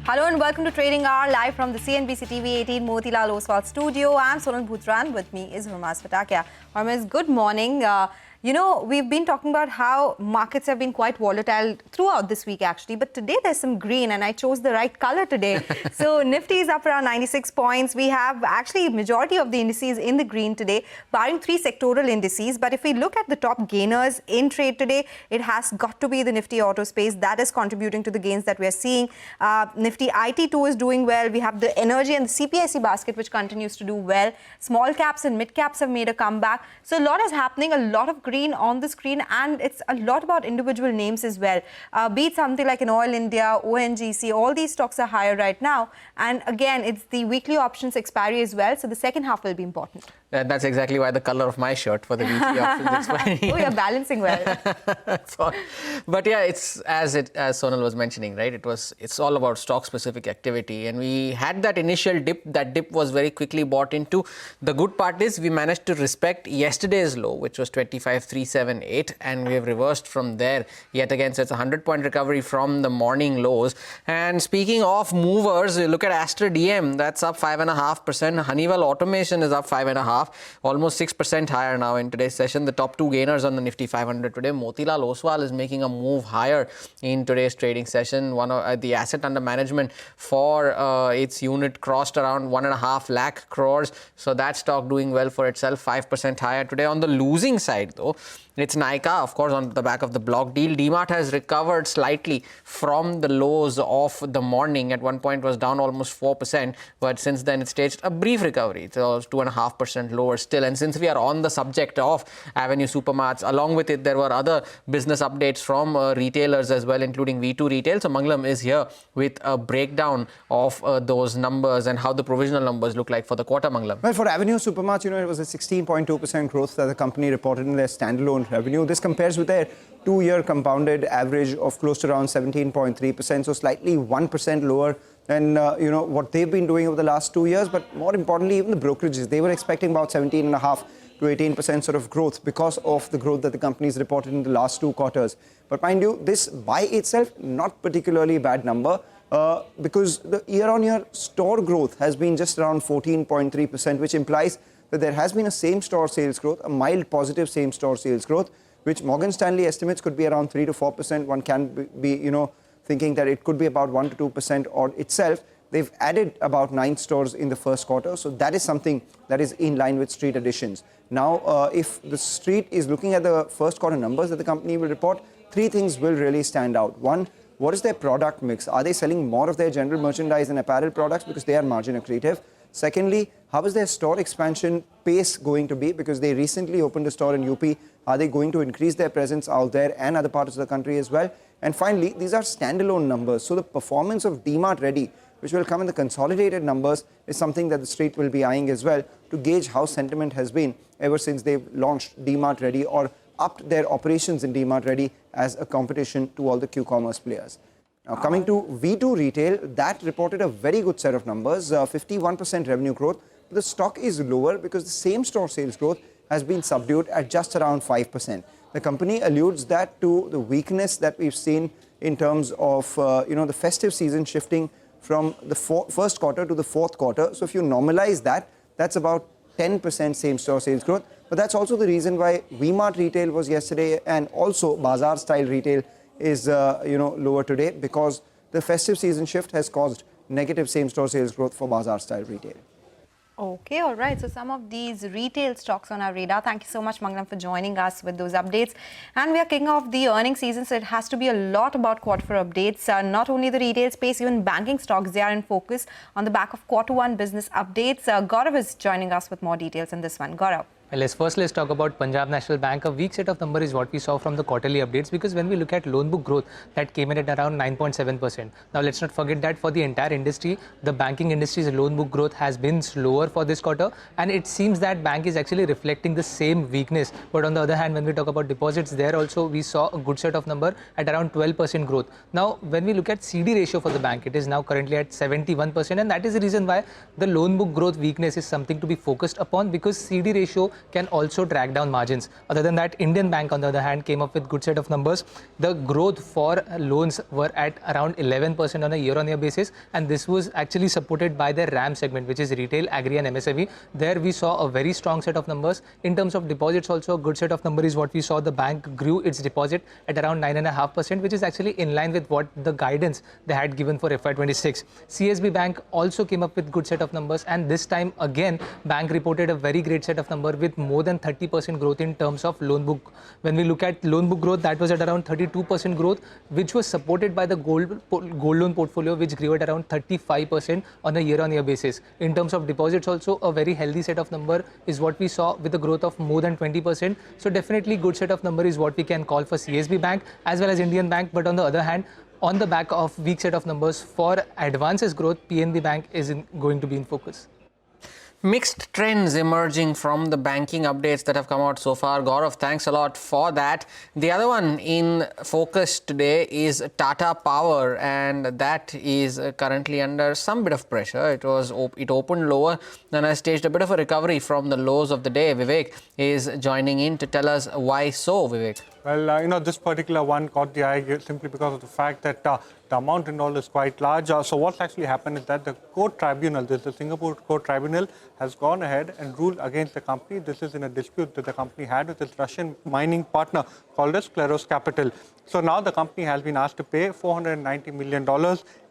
Hello and welcome to Trading Hour live from the CNBC-TV18 Motilal Oswal studio. I'm Sonal Bhutran. With me is Hormaz Patakia. Hormaz, good morning. We've been talking about how markets have been quite volatile throughout this week, actually. But today there's some green, and I chose the right color today. So Nifty is up around 96 points. We have actually majority of the indices in the green today, barring three sectoral indices. But if we look at the top gainers in trade today, it has got to be the Nifty auto space that is contributing to the gains that we are seeing. Nifty IT2 is doing well. We have the energy and the CPIC basket, which continues to do well. Small caps and mid caps have made a comeback. So a lot is happening, a lot of green on the screen, and it's a lot about individual names as well. Be it something like an Oil India, ONGC, all these stocks are higher right now. And again, it's the weekly options expiry as well. So the second half will be important. That's exactly why the color of my shirt for the weekly options expiry. Oh, you're balancing well. But yeah, it's as Sonal was mentioning, right? It's all about stock-specific activity, and we had that initial dip. That dip was very quickly bought into. The good part is we managed to respect yesterday's low, which was 25,378, and we have reversed from there yet again. So it's a 100-point recovery from the morning lows. And speaking of movers, you look at Astra DM, that's up 5.5%. Honeywell Automation is up 5.5%. Almost 6% higher now in today's session. The top two gainers on the Nifty 500 today. Motilal Oswal is making a move higher in today's trading session. The asset under management for its unit crossed around 1.5 lakh crores. So that stock doing well for itself, 5% higher today. On the losing side though, it's Nykaa, of course, on the back of the block deal. DMart has recovered slightly from the lows of the morning. At one point was down almost 4%, but since then it staged a brief recovery. It was 2.5% lower still. And since we are on the subject of Avenue Supermarts, along with it, there were other business updates from retailers as well, including V2 Retail. So Mangalam is here with a breakdown of those numbers and how the provisional numbers look like for the quarter, Mangalam. Well, for Avenue Supermarts, it was a 16.2% growth that the company reported in their standalone revenue. This compares with their two-year compounded average of close to around 17.3%, so slightly 1% lower than what they've been doing over the last 2 years. But more importantly, even the brokerages, they were expecting about 17.5 to 18% sort of growth because of the growth that the company's reported in the last 2 quarters. But mind you, this by itself, not particularly bad number, because the year-on-year store growth has been just around 14.3%, which implies that there has been a same-store sales growth, a mild positive same-store sales growth, which Morgan Stanley estimates could be around 3 to 4%. One can be, thinking that it could be about 1 to 2% odd itself. They've added about 9 stores in the first quarter, so that is something that is in line with street additions. Now, if the street is looking at the first quarter numbers that the company will report, 3 things will really stand out. One, what is their product mix? Are they selling more of their general merchandise and apparel products because they are margin accretive? Secondly, how is their store expansion pace going to be? Because they recently opened a store in UP. Are they going to increase their presence out there and other parts of the country as well? And finally, these are standalone numbers. So the performance of DMart Ready, which will come in the consolidated numbers, is something that the street will be eyeing as well to gauge how sentiment has been ever since they've launched DMart Ready or upped their operations in DMart Ready as a competition to all the Q-commerce players. Now, coming to V2 Retail, that reported a very good set of numbers, 51% revenue growth. The stock is lower because the same-store sales growth has been subdued at just around 5%. The company alludes that to the weakness that we've seen in terms of, the festive season shifting from the first quarter to the fourth quarter. So if you normalize that, that's about 10% same-store sales growth. But that's also the reason why V-Mart Retail was yesterday, and also Bazaar-style retail is lower today, because the festive season shift has caused negative same-store sales growth for Bazaar-style retail. Okay, all right. So some of these retail stocks on our radar. Thank you so much, Mangalam, for joining us with those updates. And we are kicking off the earnings season, so it has to be a lot about quarter four updates. Not only the retail space, even banking stocks, they are in focus on the back of quarter one business updates. Gaurav is joining us with more details in this one. Gaurav. Well, let's talk about Punjab National Bank. A weak set of numbers is what we saw from the quarterly updates, because when we look at loan book growth, that came in at around 9.7%. Now, let's not forget that for the entire industry, the banking industry's loan book growth has been slower for this quarter, and it seems that bank is actually reflecting the same weakness. But on the other hand, when we talk about deposits, there also we saw a good set of number at around 12% growth. Now, when we look at CD ratio for the bank, it is now currently at 71%, and that is the reason why the loan book growth weakness is something to be focused upon, because CD ratio can also drag down margins. Other than that, Indian Bank, on the other hand, came up with good set of numbers. The growth for loans were at around 11% on a year-on-year basis, and this was actually supported by the RAM segment, which is retail, agri and MSME. There we saw a very strong set of numbers. In terms of deposits also, a good set of numbers is what we saw. The bank grew its deposit at around 9.5%, which is actually in line with what the guidance they had given for FY26. CSB Bank also came up with good set of numbers, and this time again, bank reported a very great set of numbers with more than 30% growth in terms of loan book. When we look at loan book growth, that was at around 32% growth, which was supported by the gold loan portfolio, which grew at around 35% on a year-on-year basis. In terms of deposits also, a very healthy set of number is what we saw with a growth of more than 20%. So definitely good set of number is what we can call for CSB Bank as well as Indian Bank. But on the other hand, on the back of weak set of numbers for advances growth, PNB Bank is going to be in focus. Mixed trends emerging from the banking updates that have come out so far. Gaurav, thanks a lot for that. The other one in focus today is Tata Power, and that is currently under some bit of pressure. It opened lower and has staged a bit of a recovery from the lows of the day. Vivek is joining in to tell us why so, Vivek. Well, this particular one caught the eye simply because of the fact that the amount involved is quite large. So what's actually happened is that the court tribunal, the Singapore court tribunal, has gone ahead and ruled against the company. This is in a dispute that the company had with its Russian mining partner called as Kleros Capital. So now the company has been asked to pay $490 million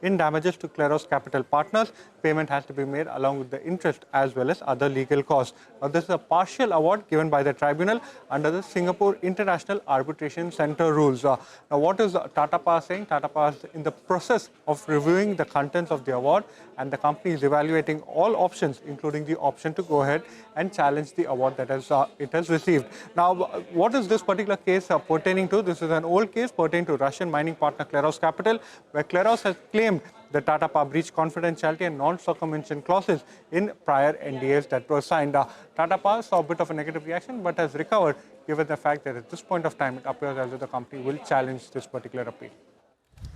in damages to Kleros Capital partners. Payment has to be made along with the interest as well as other legal costs. Now, this is a partial award given by the tribunal under the Singapore International Arbitration Center rules. Now, what is Tata Power saying? Tata Power is in the process of reviewing the contents of the award, and the company is evaluating all options, including the option to go ahead and challenge the award that it has received. Now, what is this particular case pertaining to? This is an old case pertaining to Russian mining partner Kleros Capital, where Kleros has claimed that Tata Power breached confidentiality and non-circumvention clauses in prior NDAs that were signed. Tata Power saw a bit of a negative reaction but has recovered, given the fact that at this point of time it appears as if the company will challenge this particular appeal.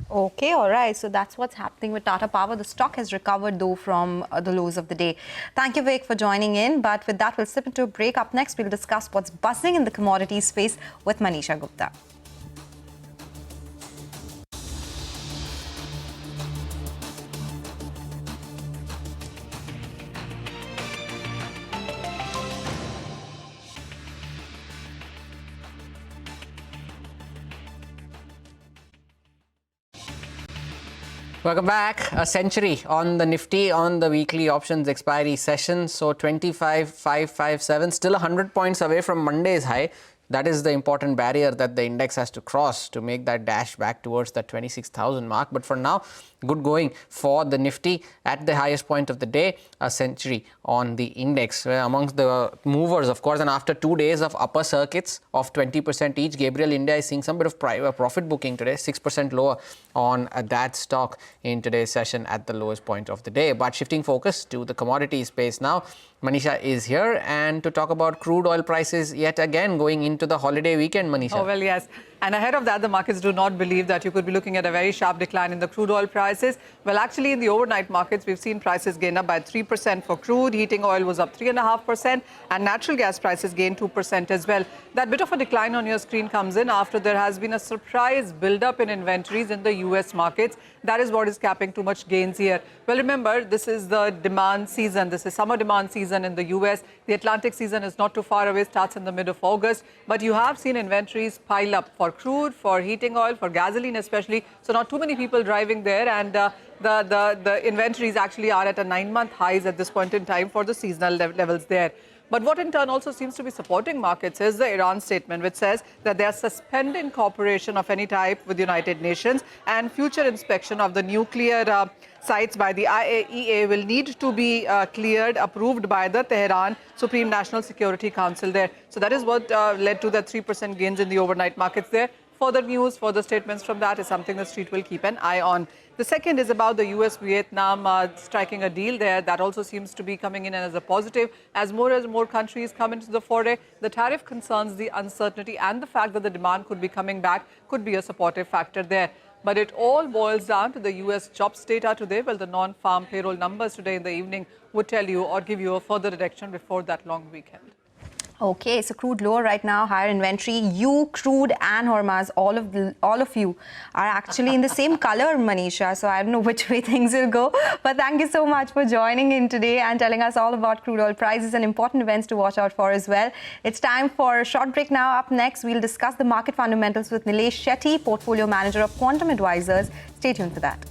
Okay, all right. So that's what's happening with Tata Power. The stock has recovered, though, from the lows of the day. Thank you, Vivek, for joining in. But with that, we'll slip into a break. Up next, we'll discuss what's buzzing in the commodities space with Manisha Gupta. Welcome back. A century on the Nifty on the weekly options expiry session. So 25,557, still 100 points away from Monday's high. That is the important barrier that the index has to cross to make that dash back towards the 26,000 mark. But for now, good going for the Nifty at the highest point of the day, a century on the index. Amongst the movers, of course, and after 2 days of upper circuits of 20% each, Gabriel India is seeing some bit of profit booking today, 6% lower on that stock in today's session at the lowest point of the day. But shifting focus to the commodity space now, Manisha is here, and to talk about crude oil prices yet again going into the holiday weekend, Manisha. Oh, well, yes. And ahead of that, the markets do not believe that you could be looking at a very sharp decline in the crude oil prices. Well, actually, in the overnight markets, we've seen prices gain up by 3% for crude. Heating oil was up 3.5%, and natural gas prices gained 2% as well. That bit of a decline on your screen comes in after there has been a surprise build-up in inventories in the US markets. That is what is capping too much gains here. Well, remember, this is the demand season. This is summer demand season in the US. The Atlantic season is not too far away, starts in the mid of August. But you have seen inventories pile up for crude, for heating oil, for gasoline especially. So not too many people driving there, and the inventories actually are at a 9-month highs at this point in time for the seasonal levels there. But what in turn also seems to be supporting markets is the Iran statement, which says that they are suspending cooperation of any type with the United Nations, and future inspection of the nuclear sites by the IAEA will need to be cleared, approved by the Tehran Supreme National Security Council there. So that is what led to the 3% gains in the overnight markets there. Further news, further statements from that is something the street will keep an eye on. The second is about the US-Vietnam striking a deal there. That also seems to be coming in as a positive. As more countries come into the foray, the tariff concerns, the uncertainty, and the fact that the demand could be coming back could be a supportive factor there. But it all boils down to the US jobs data today. Well, the non-farm payroll numbers today in the evening would tell you or give you a further direction before that long weekend. Okay, so crude lower right now, higher inventory. You, crude and Hormaz, all of you are actually in the same color, Manisha. So I don't know which way things will go. But thank you so much for joining in today and telling us all about crude oil prices and important events to watch out for as well. It's time for a short break now. Up next, we'll discuss the market fundamentals with Nilesh Shetty, Portfolio Manager of Quantum Advisors. Stay tuned for that.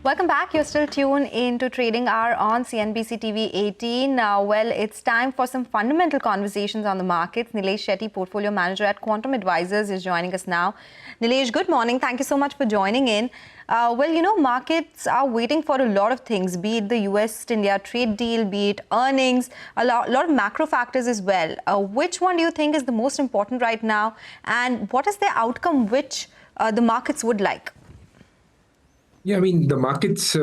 Welcome back. You're still tuned into Trading Hour on CNBC TV18. Well, it's time for some fundamental conversations on the markets. Nilesh Shetty, Portfolio Manager at Quantum Advisors, is joining us now. Nilesh, good morning. Thank you so much for joining in. Markets are waiting for a lot of things, be it the US-India trade deal, be it earnings, a lot of macro factors as well. Which one do you think is the most important right now? And what is the outcome which the markets would like? Yeah, I mean, the markets,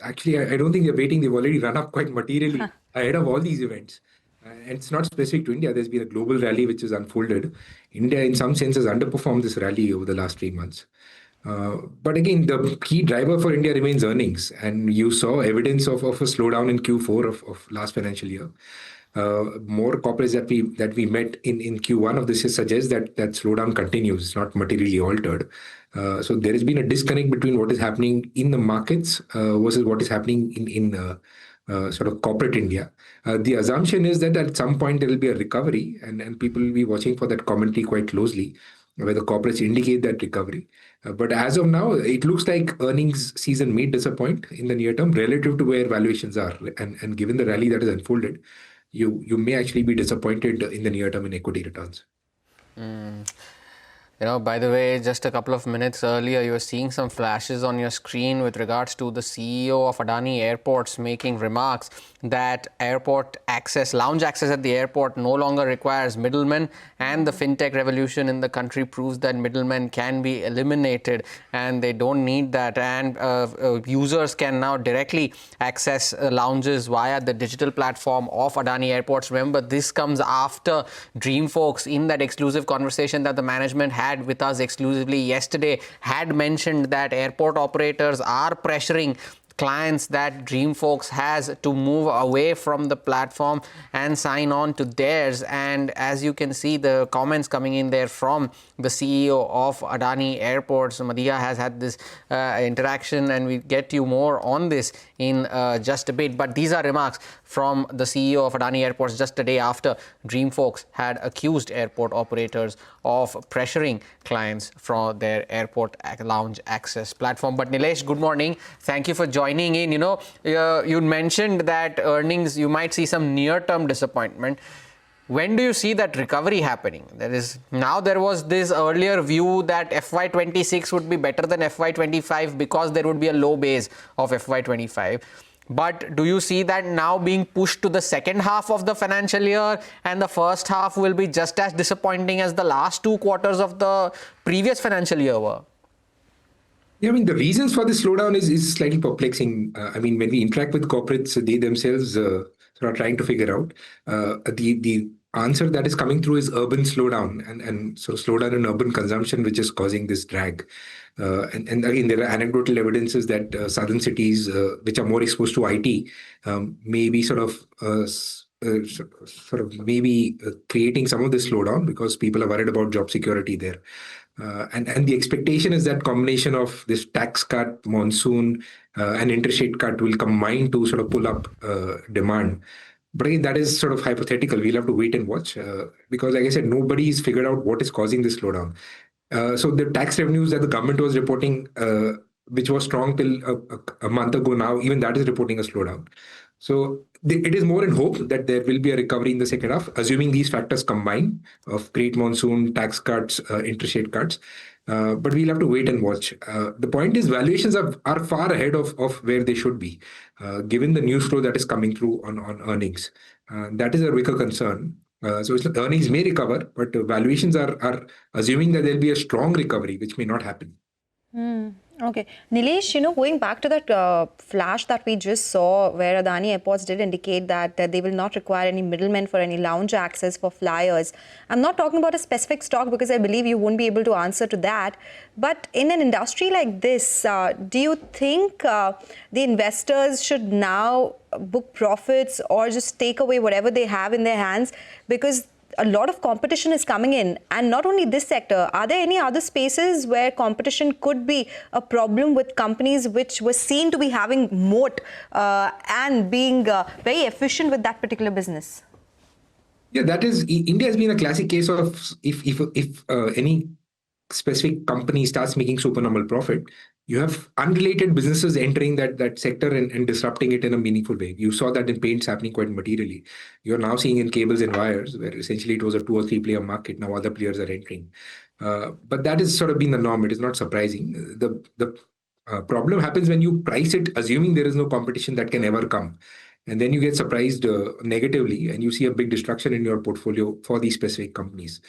actually, I don't think they're waiting. They've already run up quite materially ahead of all these events. And it's not specific to India. There's been a global rally which has unfolded. India, in some sense, has underperformed this rally over the last 3 months. But again, the key driver for India remains earnings. And you saw evidence of a slowdown in Q4 of last financial year. More corporates that we met in Q1 of this year suggest that slowdown continues. It's not materially altered. So there has been a disconnect between what is happening in the markets versus what is happening in sort of corporate India. The assumption is that at some point there will be a recovery, and people will be watching for that commentary quite closely, where the corporates indicate that recovery. But as of now, it looks like earnings season may disappoint in the near term relative to where valuations are. And given the rally that has unfolded, you may actually be disappointed in the near term in equity returns. By the way, just a couple of minutes earlier, you were seeing some flashes on your screen with regards to the CEO of Adani Airports making remarks that airport access, lounge access at the airport no longer requires middlemen, and the fintech revolution in the country proves that middlemen can be eliminated and they don't need that. And users can now directly access lounges via the digital platform of Adani Airports. Remember, this comes after Dream Folks, in that exclusive conversation that the management had with us exclusively yesterday, had mentioned that airport operators are pressuring clients that Dream Folks has to move away from the platform and sign on to theirs. And as you can see, the comments coming in there from the CEO of Adani Airports, Madhya, has had this interaction, and we'll get you more on this in just a bit. But these are remarks from the CEO of Adani Airports just a day after Dream Folks had accused airport operators of pressuring clients from their airport lounge access platform. But Nilesh, good morning. Thank you for joining in. You mentioned that earnings, you might see some near-term disappointment. When do you see that recovery happening? There was this earlier view that FY26 would be better than FY25 because there would be a low base of FY25. But do you see that now being pushed to the second half of the financial year, and the first half will be just as disappointing as the last 2 quarters of the previous financial year were? Yeah, I mean, the reasons for this slowdown is slightly perplexing. When we interact with corporates, they themselves sort of trying to figure out the answer that is coming through is urban slowdown and sort of slowdown in urban consumption, which is causing this drag. And again, there are anecdotal evidences that southern cities, which are more exposed to IT, may be creating some of this slowdown because people are worried about job security there. And the expectation is that combination of this tax cut, monsoon, and interest rate cut will combine to sort of pull up demand. But again, that is sort of hypothetical. We'll have to wait and watch because, like I said, nobody's figured out what is causing this slowdown. So the tax revenues that the government was reporting, which was strong till a month ago now, even that is reporting a slowdown. So it is more in hope that there will be a recovery in the second half, assuming these factors combine of great monsoon, tax cuts, interest rate cuts. But we'll have to wait and watch. The point is valuations are far ahead of where they should be, given the news flow that is coming through on earnings. That is a bigger concern. So earnings may recover, but valuations are assuming that there'll be a strong recovery, which may not happen. Okay. Nilesh, going back to that flash that we just saw where Adani Airports did indicate that they will not require any middlemen for any lounge access for flyers. I'm not talking about a specific stock because I believe you won't be able to answer to that. But in an industry like this, do you think the investors should now book profits or just take away whatever they have in their hands? Because a lot of competition is coming in, and not only this sector. Are there any other spaces where competition could be a problem with companies which were seen to be having moat and being very efficient with that particular business? Yeah, that is, India has been a classic case of if any specific company starts making supernormal profit, you have unrelated businesses entering that sector and disrupting it in a meaningful way. You saw that in paints happening quite materially. You're now seeing in cables and wires, where essentially it was a 2 or 3 player market. Now other players are entering. But that has sort of been the norm. It is not surprising. The problem happens when you price it assuming there is no competition that can ever come. And then you get surprised negatively and you see a big destruction in your portfolio for these specific companies.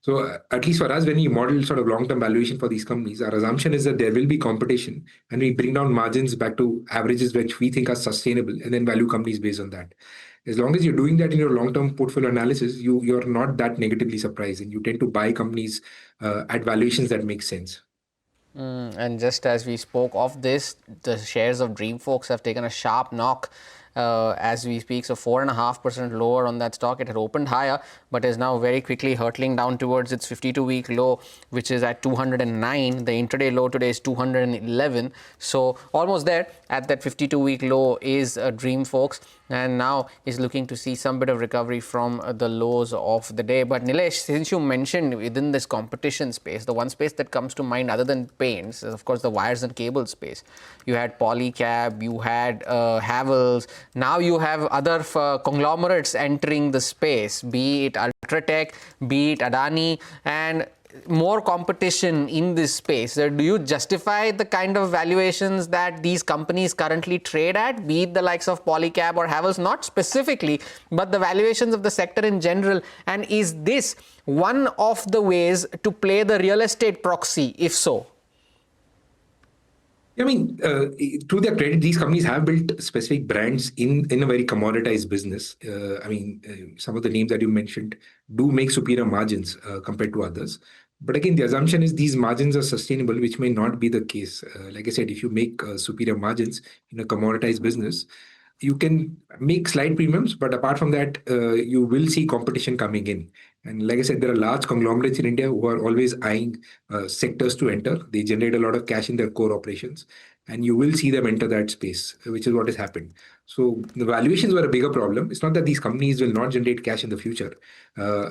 So at least for us, when we model sort of long-term valuation for these companies, our assumption is that there will be competition and we bring down margins back to averages which we think are sustainable and then value companies based on that. As long as you're doing that in your long-term portfolio analysis, you're not that negatively surprised and you tend to buy companies at valuations that make sense. And just as we spoke of this, the shares of Dreamfolks have taken a sharp knock as we speak. So 4.5% lower on that stock. It had opened higher, but is now very quickly hurtling down towards its 52-week low, which is at 209. The intraday low today is 211. So almost there at that 52-week low is Dreamfolks, and now is looking to see some bit of recovery from the lows of the day. But Nilesh, since you mentioned within this competition space, the one space that comes to mind other than paints is of course the wires and cable space. You had Polycab, you had Havells, now you have other conglomerates entering the space, be it Ultratech, be it Adani, and more competition in this space. Do you justify the kind of valuations that these companies currently trade at, be it the likes of Polycab or Havells, not specifically, but the valuations of the sector in general? And is this one of the ways to play the real estate proxy, if so? I mean, to their credit, these companies have built specific brands in a very commoditized business. Some of the names that you mentioned do make superior margins compared to others. But again, the assumption is these margins are sustainable, which may not be the case. Like I said, if you make superior margins in a commoditized business, you can make slight premiums, but apart from that, you will see competition coming in. And like I said, there are large conglomerates in India who are always eyeing sectors to enter. They generate a lot of cash in their core operations, and you will see them enter that space, which is what has happened. So the valuations were a bigger problem. It's not that these companies will not generate cash in the future.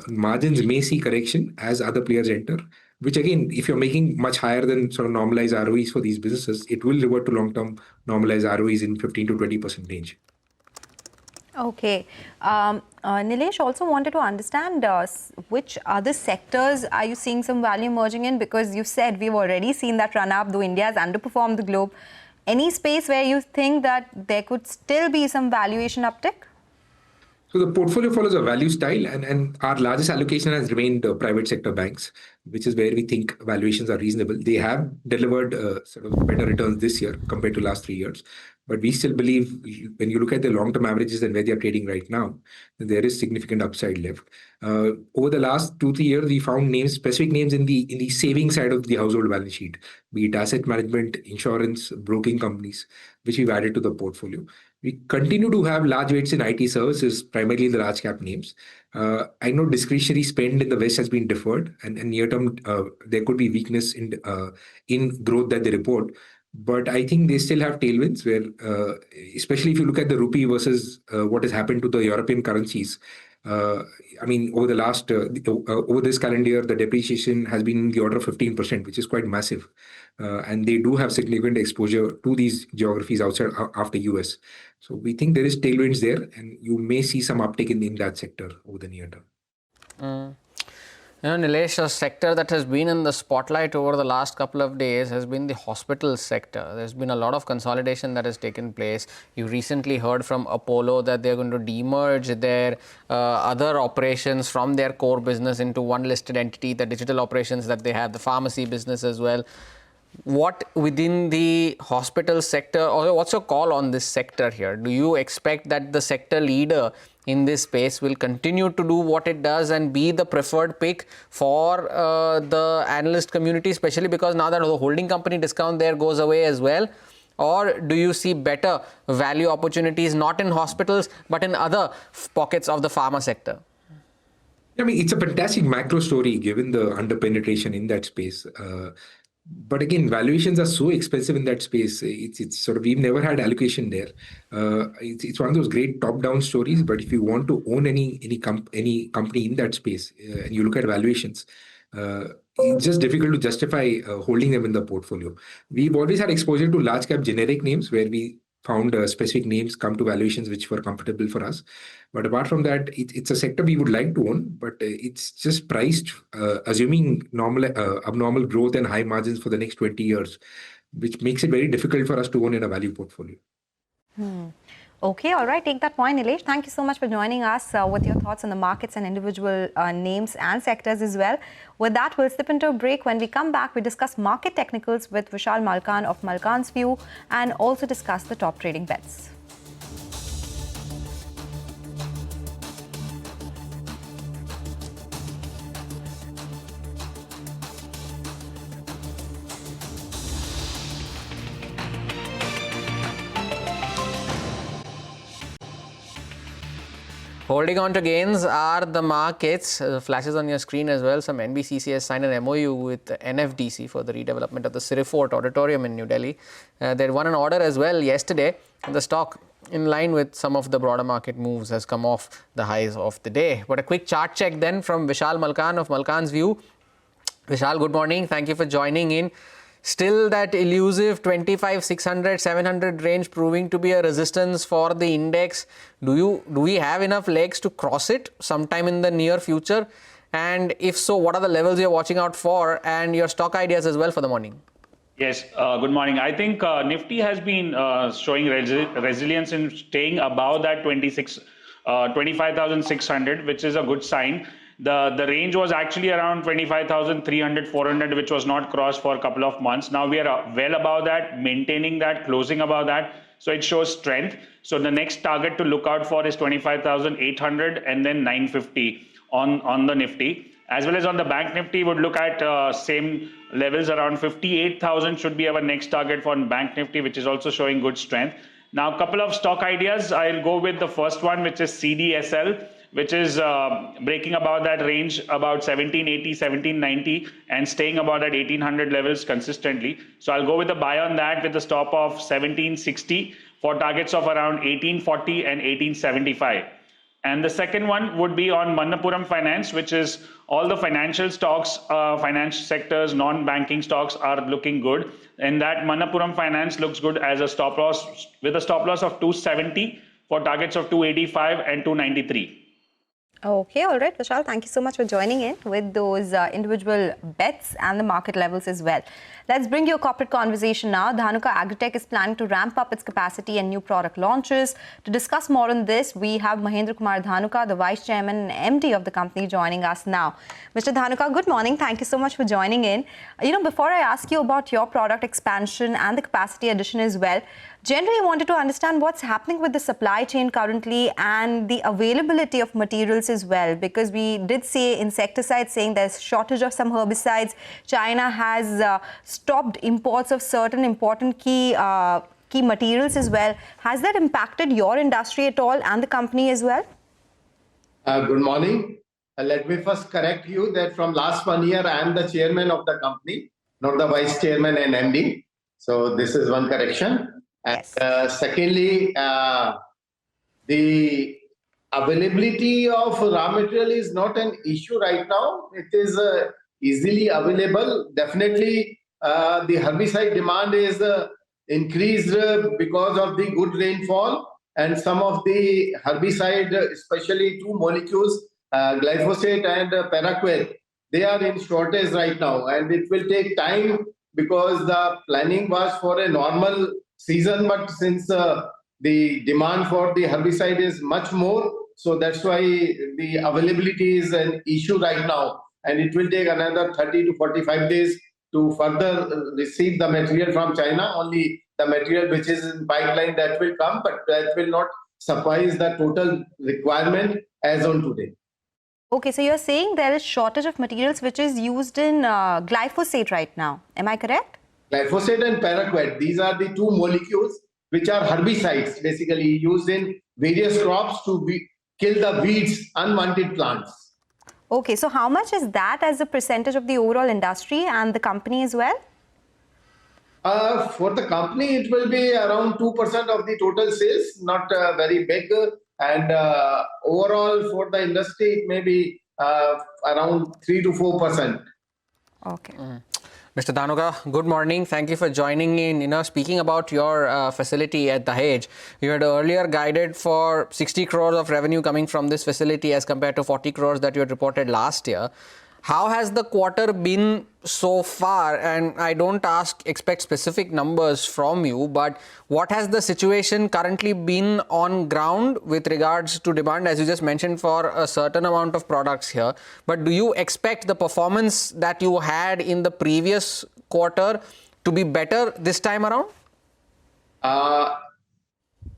Margins may see correction as other players enter, which again, if you're making much higher than sort of normalized ROEs for these businesses, it will revert to long-term normalized ROEs in 15 to 20% range. Okay. Nilesh also wanted to understand which other sectors are you seeing some value emerging in? Because you said we've already seen that run up, though India has underperformed the globe. Any space where you think that there could still be some valuation uptick? So the portfolio follows a value style, and our largest allocation has remained private sector banks, which is where we think valuations are reasonable. They have delivered sort of better returns this year compared to last 3 years. But we still believe when you look at the long-term averages and where they are trading right now, there is significant upside left. Over the last 2-3 years, we found specific names in the saving side of the household balance sheet, be it asset management, insurance, broking companies, which we've added to the portfolio. We continue to have large weights in IT services, primarily the large cap names. I know discretionary spend in the West has been deferred, and near term there could be weakness in growth that they report. But I think they still have tailwinds where, especially if you look at the rupee versus what has happened to the European currencies. Over the last, over this calendar year, the depreciation has been in the order of 15%, which is quite massive. And they do have significant exposure to these geographies outside after US. So we think there is tailwinds there, and you may see some uptick in that sector over the near term. Nilesh, a sector that has been in the spotlight over the last couple of days has been the hospital sector. There's been a lot of consolidation that has taken place. You recently heard from Apollo that they're going to demerge their other operations from their core business into one listed entity, the digital operations that they have, the pharmacy business as well. what within the hospital sector, or what's your call on this sector here? Do you expect that the sector leader in this space will continue to do what it does and be the preferred pick for the analyst community, especially because now that the holding company discount there goes away as well? Or do you see better value opportunities not in hospitals but in other pockets of the pharma sector? I mean, it's a fantastic macro story given the under-penetration in that space. But again, valuations are so expensive in that space. It's sort of, we've never had allocation there. It's one of those great top-down stories. But if you want to own any company in that space, and you look at valuations, it's just difficult to justify holding them in the portfolio. We've always had exposure to large-cap generic names where we found specific names come to valuations which were comfortable for us. But apart from that, it's a sector we would like to own, but it's just priced assuming abnormal growth and high margins for the next 20 years, which makes it very difficult for us to own in a value portfolio. Okay, all right. Take that point, Nilesh. Thank you so much for joining us with your thoughts on the markets and individual names and sectors as well. With that, we'll slip into a break. When we come back, we discuss market technicals with Vishal Malkan of Malkan's View and also discuss the top trading bets. Holding on to gains are the markets. Flashes on your screen as well. Some NBCC has signed an MOU with NFDC for the redevelopment of the Sirif Fort Auditorium in New Delhi. They won an order as well yesterday. The stock, in line with some of the broader market moves, has come off the highs of the day. But a quick chart check then from Vishal Malkan of Malkan's View. Vishal, good morning. Thank you for joining in. Still that elusive 25,600, 700 range proving to be a resistance for the index. Do we have enough legs to cross it sometime in the near future? And if so, what are the levels you're watching out for, and your stock ideas as well for the morning? Yes, good morning. I think Nifty has been showing resilience in staying above that 25,600, which is a good sign. The range was actually around 25,300, 400, which was not crossed for a couple of months. Now we are well above that, maintaining that, closing above that. So it shows strength. So the next target to look out for is 25,800 and then 950 on the Nifty. As well as on the Bank Nifty, would look at same levels around 58,000 should be our next target for Bank Nifty, which is also showing good strength. Now, a couple of stock ideas. I'll go with the first one, which is CDSL, which is breaking about that range about 1780, 1790 and staying about at 1800 levels consistently. So I'll go with a buy on that with a stop of 1760 for targets of around 1840 and 1875. And the second one would be on Manappuram Finance, which is all the financial stocks, financial sectors, non-banking stocks are looking good. And that Manappuram Finance looks good as a stop loss with a stop loss of 270 for targets of 285 and 293. Okay, all right, Vishal, thank you so much for joining in with those individual bets and the market levels as well. Let's bring you a corporate conversation now. Dhanuka Agritech is planning to ramp up its capacity and new product launches. To discuss more on this, we have Mahendra Kumar Dhanuka, the Vice Chairman and MD of the company, joining us now. Mr. Dhanuka, good morning. Thank you so much for joining in. Before I ask you about your product expansion and the capacity addition as well, generally, I wanted to understand what's happening with the supply chain currently and the availability of materials as well, because we did see insecticides saying there's shortage of some herbicides. China has stopped imports of certain important key materials as well. Has that impacted your industry at all and the company as well? Good morning. Let me first correct you that from last 1 year, I am the chairman of the company, not the vice chairman and MD. So this is one correction. Yes. And secondly, the availability of raw material is not an issue right now. It is easily available. Definitely, the herbicide demand is increased because of the good rainfall, and some of the herbicide, especially two molecules, glyphosate and paraquat, they are in shortage right now, and it will take time because the planning was for a normal season, but since the demand for the herbicide is much more, so that's why the availability is an issue right now, and it will take another 30 to 45 days to further receive the material from China. Only the material which is in pipeline that will come, but that will not suffice the total requirement as on today. Okay, so you're saying there is shortage of materials which is used in glyphosate right now. Am I correct? Glyphosate and paraquat, these are the two molecules which are herbicides, basically used in various crops to kill the weeds, unwanted plants. Okay, so how much is that as a percentage of the overall industry and the company as well? For the company, it will be around 2% of the total sales, not very big. And overall, for the industry, it may be around 3 to 4%. Okay. Mr. Dhanuka, good morning. Thank you for joining in. Speaking about your facility at Dahej, you had earlier guided for 60 crores of revenue coming from this facility as compared to 40 crores that you had reported last year. How has the quarter been so far? And I don't expect specific numbers from you, but what has the situation currently been on ground with regards to demand, as you just mentioned, for a certain amount of products here? But do you expect the performance that you had in the previous quarter to be better this time around?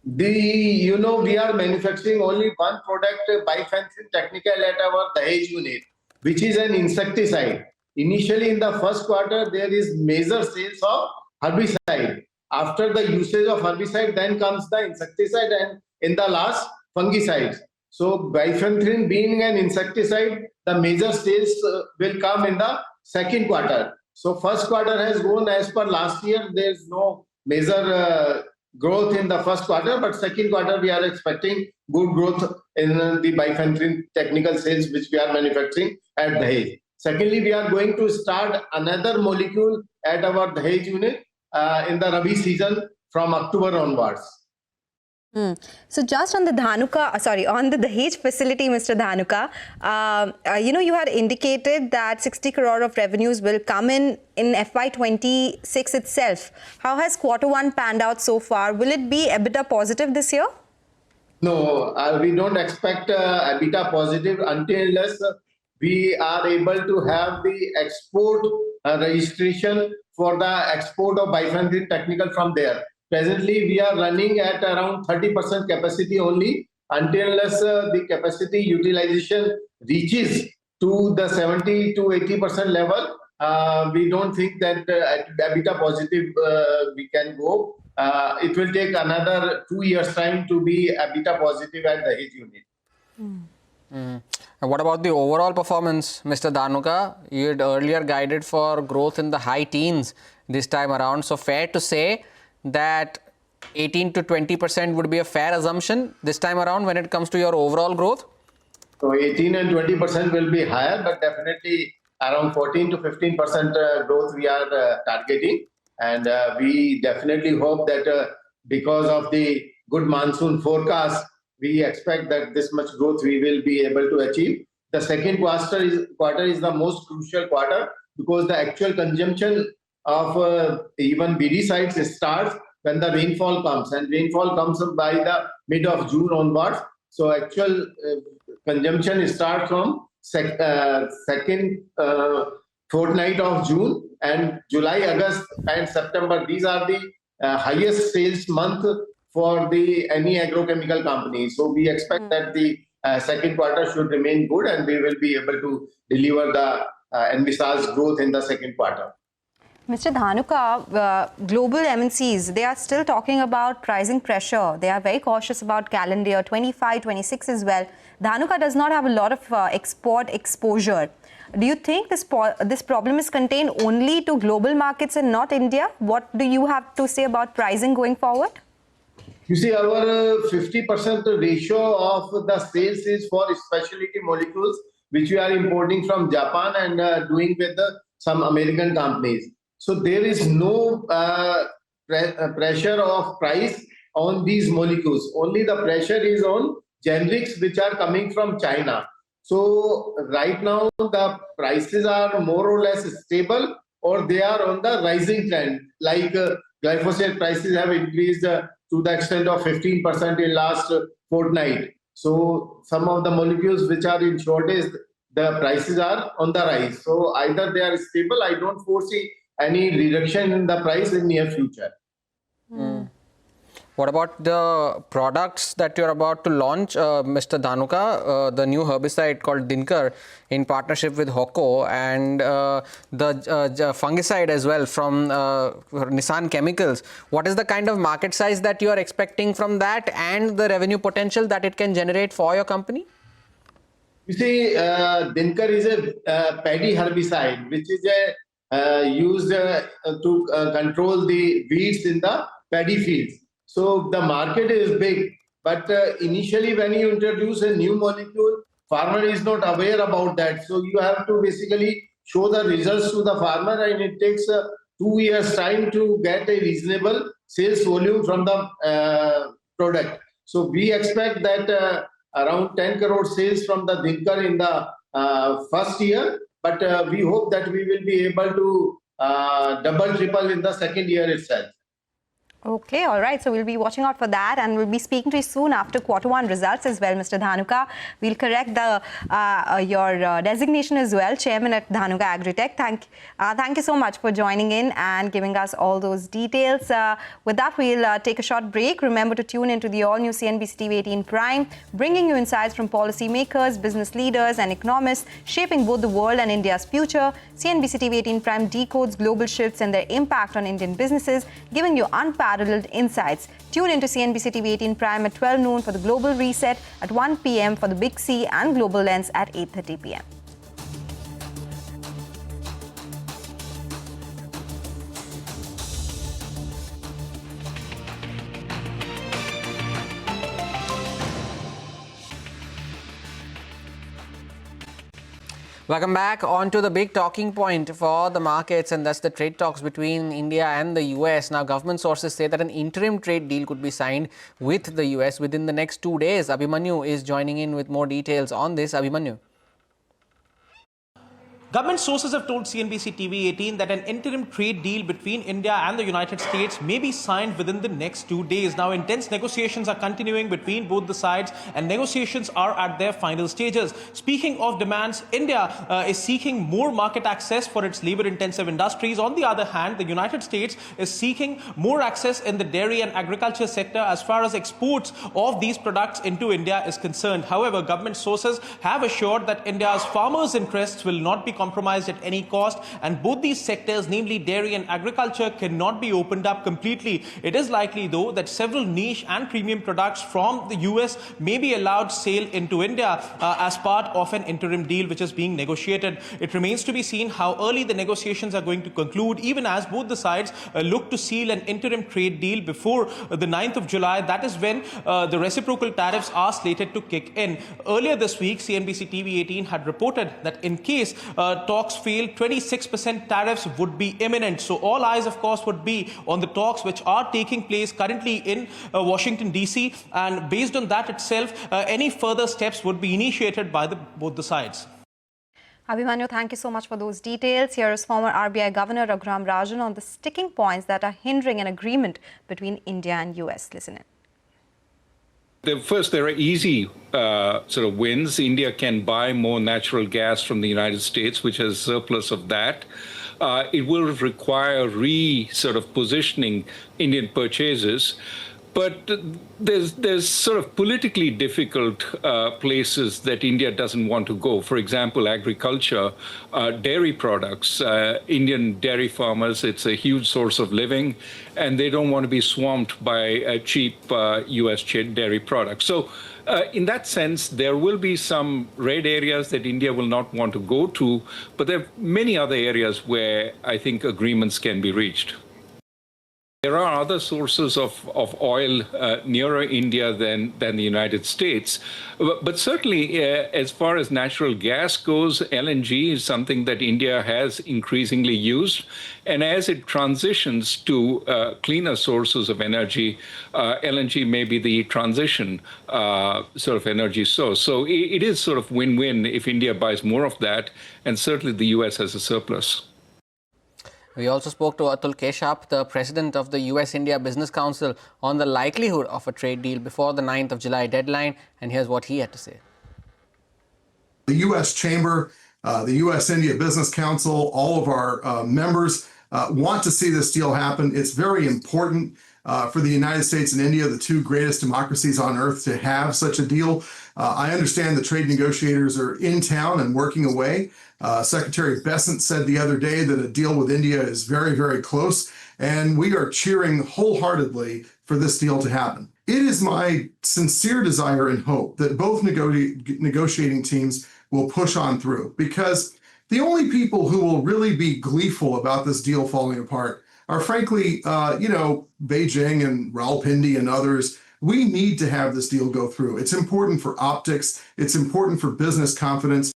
We are manufacturing only one product, bifenthrin technical, at our Dahej unit, which is an insecticide. Initially, in the first quarter, there is major sales of herbicide. After the usage of herbicide, then comes the insecticide, and in the last, fungicides. So, bifenthrin being an insecticide, the major sales will come in the second quarter. So, first quarter has gone as per last year. There is no major growth in the first quarter, but second quarter we are expecting good growth in the bifenthrin technical sales which we are manufacturing at Dahej. Secondly, we are going to start another molecule at our Dahej unit in the Rabi season from October onwards. So just on the on the Dahej facility, Mr. Dhanuka, you had indicated that 60 crore of revenues will come in FY26 itself. How has quarter one panned out so far? Will it be EBITDA positive this year? No, we don't expect EBITDA positive unless we are able to have the export registration for the export of bifenthrin technical from there. Presently, we are running at around 30% capacity only. Unless the capacity utilization reaches to the 70 to 80% level, we don't think that at EBITDA positive we can go. It will take another 2 years' time to be EBITDA positive at the Dahej unit. And what about the overall performance, Mr. Dhanuka? You had earlier guided for growth in the high teens this time around. So fair to say that 18 to 20% would be a fair assumption this time around when it comes to your overall growth? So 18 and 20% will be higher, but definitely around 14 to 15% growth we are targeting. And we definitely hope that because of the good monsoon forecast, we expect that this much growth we will be able to achieve. The second quarter is the most crucial quarter because the actual consumption of even weedicides starts when the rainfall comes, and rainfall comes by the mid of June onwards. So actual consumption starts from second fortnight of June, and July, August and September. These are the highest sales month for any agrochemical company. So we expect that the second quarter should remain good and we will be able to deliver the envisaged growth in the second quarter. Mr. Dhanuka, global MNCs, they are still talking about pricing pressure. They are very cautious about calendar year 25, 26 as well. Dhanuka does not have a lot of export exposure. Do you think this problem is contained only to global markets and not India? What do you have to say about pricing going forward? You see, our 50% ratio of the sales is for specialty molecules, which we are importing from Japan and doing with some American companies. So there is no pressure of price on these molecules. Only the pressure is on generics which are coming from China. So right now the prices are more or less stable or they are on the rising trend. Like glyphosate prices have increased to the extent of 15% in last fortnight. So some of the molecules which are in shortage, the prices are on the rise. So either they are stable. I don't foresee any reduction in the price in near future. What about the products that you're about to launch, Mr. Dhanuka, the new herbicide called Dinkar in partnership with Hocco, and the fungicide as well from Nissan Chemicals? What is the kind of market size that you are expecting from that and the revenue potential that it can generate for your company? You see, Dinkar is a paddy herbicide, which is used to control the weeds in the paddy fields. So the market is big, but initially when you introduce a new molecule, farmer is not aware about that. So you have to basically show the results to the farmer, and it takes 2 years time to get a reasonable sales volume from the product. So we expect that around 10 crore sales from the Dinkar in the first year, but we hope that we will be able to double, triple in the second year itself. Okay, all right. So we'll be watching out for that, and we'll be speaking to you soon after Q1 results as well, Mr. Dhanuka. We'll correct the your designation as well, Chairman at Dhanuka Agritech. Thank you so much for joining in and giving us all those details. With that, we'll take a short break. Remember to tune into the all-new CNBC-TV18 Prime, bringing you insights from policymakers, business leaders, and economists shaping both the world and India's future. CNBC-TV18 Prime decodes global shifts and their impact on Indian businesses, giving you unparalleled insights. Tune into CNBC-TV18 Prime at 12 noon for the Global Reset, at 1 p.m. for the Big C and Global Lens at 8:30 p.m. Welcome back. On to the big talking point for the markets, and that's the trade talks between India and the US. Now, government sources say that an interim trade deal could be signed with the US within the next 2 days. Abhimanyu is joining in with more details on this. Abhimanyu. Government sources have told CNBC-TV18 that an interim trade deal between India and the United States may be signed within the next 2 days. Now, intense negotiations are continuing between both the sides, and negotiations are at their final stages. Speaking of demands, India is seeking more market access for its labor-intensive industries. On the other hand, the United States is seeking more access in the dairy and agriculture sector as far as exports of these products into India is concerned. However, government sources have assured that India's farmers' interests will not be compromised at any cost, and both these sectors, namely dairy and agriculture, cannot be opened up completely. It is likely, though, that several niche and premium products from the US may be allowed sale into India as part of an interim deal which is being negotiated. It remains to be seen how early the negotiations are going to conclude, even as both the sides look to seal an interim trade deal before the 9th of July. That is when the reciprocal tariffs are slated to kick in. Earlier this week, CNBC-TV18 had reported that in case talks fail, 26% tariffs would be imminent. So all eyes, of course, would be on the talks which are taking place currently in Washington, D.C. And based on that itself, any further steps would be initiated by both the sides. Abhimanyu, thank you so much for those details. Here is former RBI Governor Raghuram Rajan on the sticking points that are hindering an agreement between India and US. Listen in. First, there are easy sort of wins. India can buy more natural gas from the United States, which has a surplus of that. It will require sort of positioning Indian purchases. But there's sort of politically difficult places that India doesn't want to go. For example, agriculture, dairy products, Indian dairy farmers, it's a huge source of living, and they don't want to be swamped by cheap US dairy products. So in that sense, there will be some red areas that India will not want to go to, but there are many other areas where I think agreements can be reached. There are other sources of oil nearer India than the United States. But certainly, as far as natural gas goes, LNG is something that India has increasingly used. And as it transitions to cleaner sources of energy, LNG may be the transition sort of energy source. So it is sort of win-win if India buys more of that, and certainly the US has a surplus. We also spoke to Atul Keshap, the president of the US-India Business Council, on the likelihood of a trade deal before the 9th of July deadline, and here's what he had to say. The US Chamber, the US-India Business Council, all of our members want to see this deal happen. It's very important for the United States and India, the two greatest democracies on earth, to have such a deal. I understand the trade negotiators are in town and working away. Secretary Bessent said the other day that a deal with India is very, very close, and we are cheering wholeheartedly for this deal to happen. It is my sincere desire and hope that both negotiating teams will push on through, because the only people who will really be gleeful about this deal falling apart are, frankly, Beijing and Rawalpindi and others. We need to have this deal go through. It's important for optics. It's important for business confidence.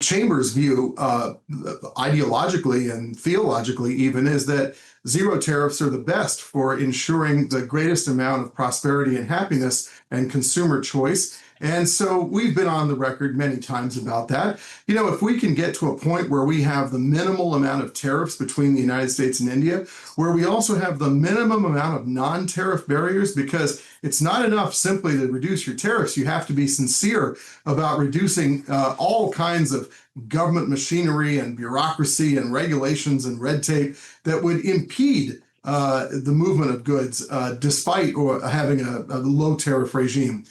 Chambers' view, ideologically and theologically even, is that zero tariffs are the best for ensuring the greatest amount of prosperity and happiness and consumer choice. And so we've been on the record many times about that. If we can get to a point where we have the minimal amount of tariffs between the United States and India, where we also have the minimum amount of non-tariff barriers, because it's not enough simply to reduce your tariffs. You have to be sincere about reducing all kinds of government machinery and bureaucracy and regulations and red tape that would impede the movement of goods despite having a low tariff regime.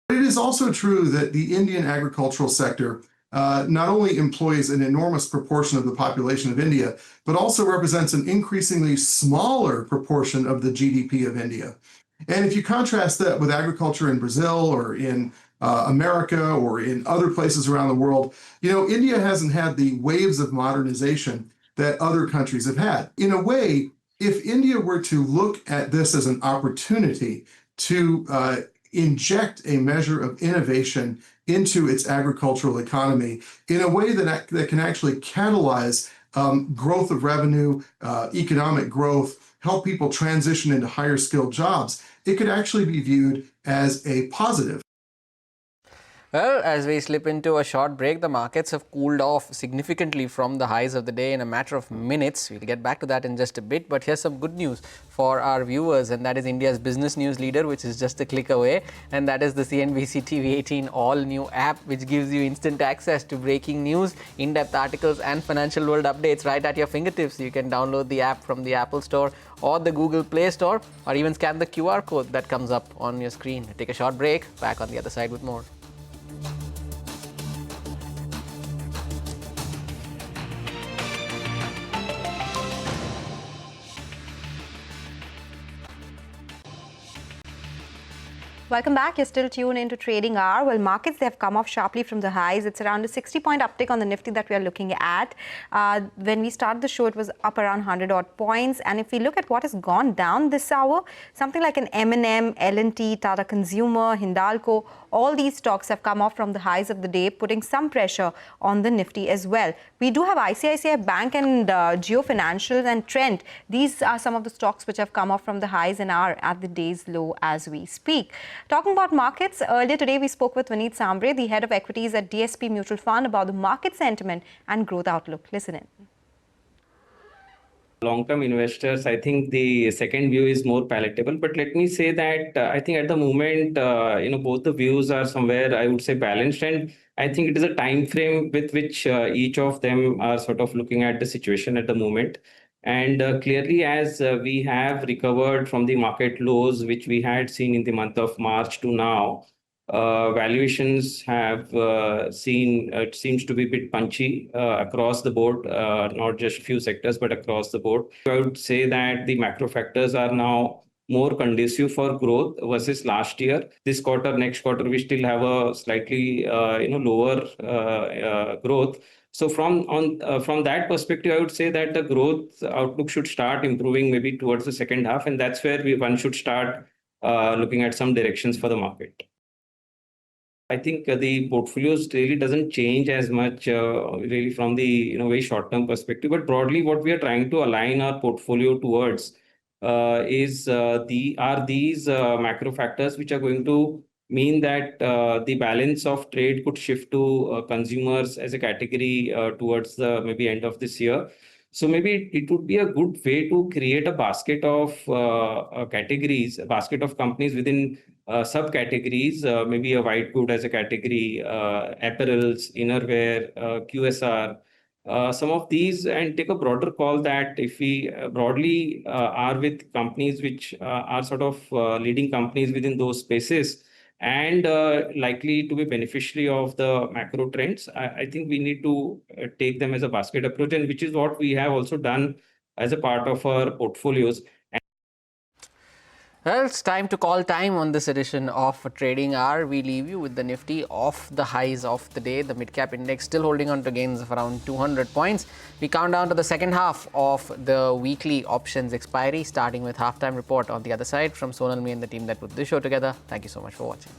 It is also true that the Indian agricultural sector not only employs an enormous proportion of the population of India, but also represents an increasingly smaller proportion of the GDP of India. And if you contrast that with agriculture in Brazil or in America or in other places around the world, India hasn't had the waves of modernization that other countries have had. In a way, if India were to look at this as an opportunity to inject a measure of innovation into its agricultural economy in a way that can actually catalyze growth of revenue, economic growth, help people transition into higher skilled jobs, it could actually be viewed as a positive. Well, as we slip into a short break, the markets have cooled off significantly from the highs of the day in a matter of minutes. We'll get back to that in just a bit, but here's some good news for our viewers, and that is India's business news leader, which is just a click away, and that is the CNBC-TV18 all-new app, which gives you instant access to breaking news, in-depth articles and financial world updates right at your fingertips. You can download the app from the Apple Store or the Google Play Store, or even scan the QR code that comes up on your screen. Take a short break, back on the other side with more. Welcome back. You're still tuned into Trading Hour. Well, markets, they have come off sharply from the highs. It's around a 60-point uptick on the Nifty that we are looking at. When we started the show, it was up around 100-odd points. And if we look at what has gone down this hour, something like an M&M, L&T, Tata Consumer, Hindalco, all these stocks have come off from the highs of the day, putting some pressure on the Nifty as well. We do have ICICI Bank and Jio Financials and Trent. These are some of the stocks which have come off from the highs and are at the day's low as we speak. Talking about markets, earlier today we spoke with Vineet Sambre, the head of equities at DSP Mutual Fund, about the market sentiment and growth outlook. Listen in. Long-term investors, I think the second view is more palatable. But let me say that I think at the moment, both the views are somewhere, I would say, balanced. And I think it is a time frame with which each of them are sort of looking at the situation at the moment. And clearly, as we have recovered from the market lows, which we had seen in the month of March to now, valuations have seen, it seems to be a bit punchy across the board, not just few sectors, but across the board. I would say that the macro factors are now more conducive for growth versus last year. This quarter, next quarter, we still have a slightly lower growth. So from that perspective, I would say that the growth outlook should start improving maybe towards the second half, and that's where one should start looking at some directions for the market. I think the portfolios really doesn't change as much really from the very short-term perspective. But broadly, what we are trying to align our portfolio towards is these macro factors which are going to mean that the balance of trade could shift to consumers as a category towards the maybe end of this year. So maybe it would be a good way to create a basket of categories, a basket of companies within subcategories, maybe a white good as a category, apparels, innerwear, QSR, some of these and take a broader call that if we broadly are with companies which are sort of leading companies within those spaces and likely to be beneficiary of the macro trends, I think we need to take them as a basket approach, and which is what we have also done as a part of our portfolios. Well, it's time to call time on this edition of Trading Hour. We leave you with the Nifty off the highs of the day. The mid-cap index still holding on to gains of around 200 points. We count down to the second half of the weekly options expiry, starting with halftime report on the other side. From Sonal, me and the team that put this show together, thank you so much for watching.